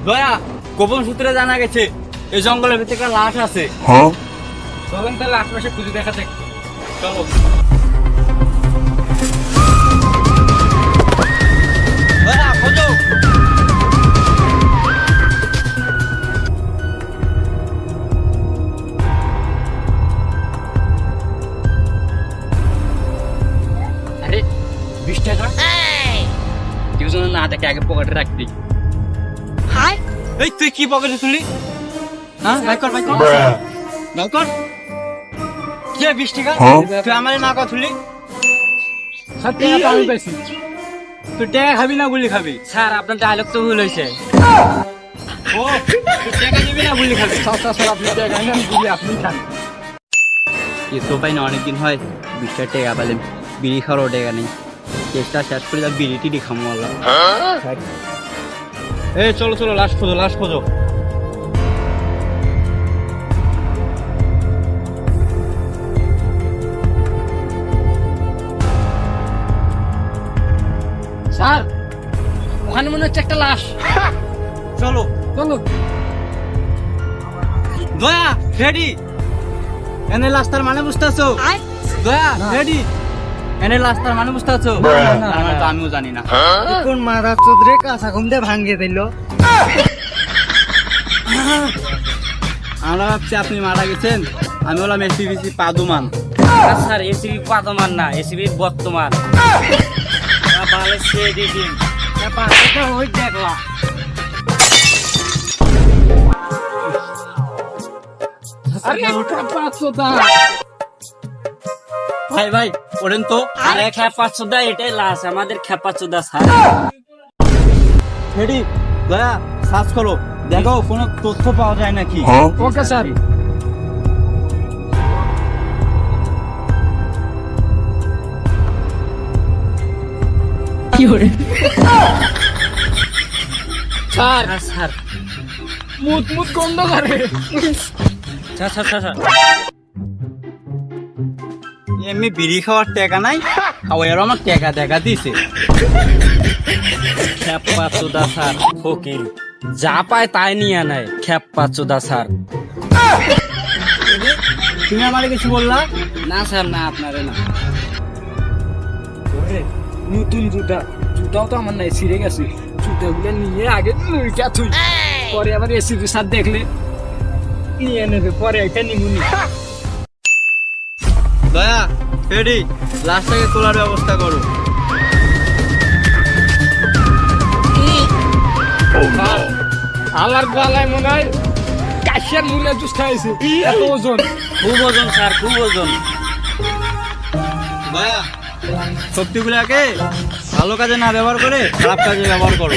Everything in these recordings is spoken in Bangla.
দয়া গোপন সূত্রে জানা গেছে এই জঙ্গলের ভিতরে একটা লাশ আছে। চলেন তাহলে আশপাশে খুঁজে দেখা যাক। চলো। দয়া খোঁজো। আরে 20 টাকা কেউ যেন না দেখে আগে পকেটে রাখবি। এই তুই কি পকেটে তুলি? হ্যাঁ বাই কর কি 20 টাকা তুই আমার না কথা তুলি? আমি পাইছি তুই টাকা খাবি না গুলি খাবি? স্যার আপনার ডায়লগ তো ভুল হয়েছে। ও তুই টাকা দিবি না গুলি খাবি? স্যার আপনি টাকা নেন গুলি আপনি খান। এ তো পাই না অনেকদিন হয় 20 টাকা পেলেন, বিড়ি খাওয়ারও টাকা নেই। চেষ্টা শেষ করে যা বিড়ি টিড়ি খামো আল্লাহ। এই চলো চলো লাশ খোঁজো। স্যার ওখানে মনে হচ্ছে একটা লাশ। চলো দয়া রেডি। এনে লাশটার মানে বুঝতে আছো? দয়া রেডি। এনে লাশটার মানে বুঝতে আছো? তো আমিও জানি না। কোন মারা চোদরে কাঁচা ঘুম দিয়ে ভাঙিয়ে দিল। আমরা ভাবছি আপনি মারা গেছেন, আমি বললাম এসিবিসি পাদুমান। স্যার এসিবি পাদুমান না, এসিবি বর্তমান। ভাই ওরেন তো। আরে খেপা চোদা এটাই লাশ, আমাদের খেপা চোদা স্যার। রেডি দয়া সার্চ করো, দেখো কোনো তথ্য পাওয়া যায় নাকি। Okay sir. স্যার মুত গন্ধ করে। স্যার এমনি বিড়ি খাওয়ার টাকা নাই, খাওয়ার আমার টাকা দেখা দিছে। খেপা চোদা স্যার ফকির, যা পায় তাই নিয়ে নেয়। খেপা চোদা স্যার। তুমি আমার কিছু বললা না? স্যার না, আপনারে না। নতুন জুতাও তো আমার নাই, ছিঁড়ে গেছে। জুতাগুলো নিয়ে আগে তুই, পরে আবার এসিপি স্যার দেখলে নিয়ে নেবে, পরে এটা নিমুনি। দয়া রেডি, লাশটাকে তোলার ব্যবস্থা করো। আলার গলায় মনে হয় কাশিয়ার মুলা জুস খাইছে। এত ওজন, খুব ওজন স্যার, খুব ওজন। দয়া শক্তিগুলাকে ভালো কাজে না ব্যবহার করে খারাপ কাজে ব্যবহার করো।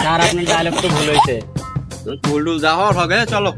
স্যার আপনার ডায়লগ তো ভুল হয়েছে। ভুল যা হওয়ার হবে, চলো।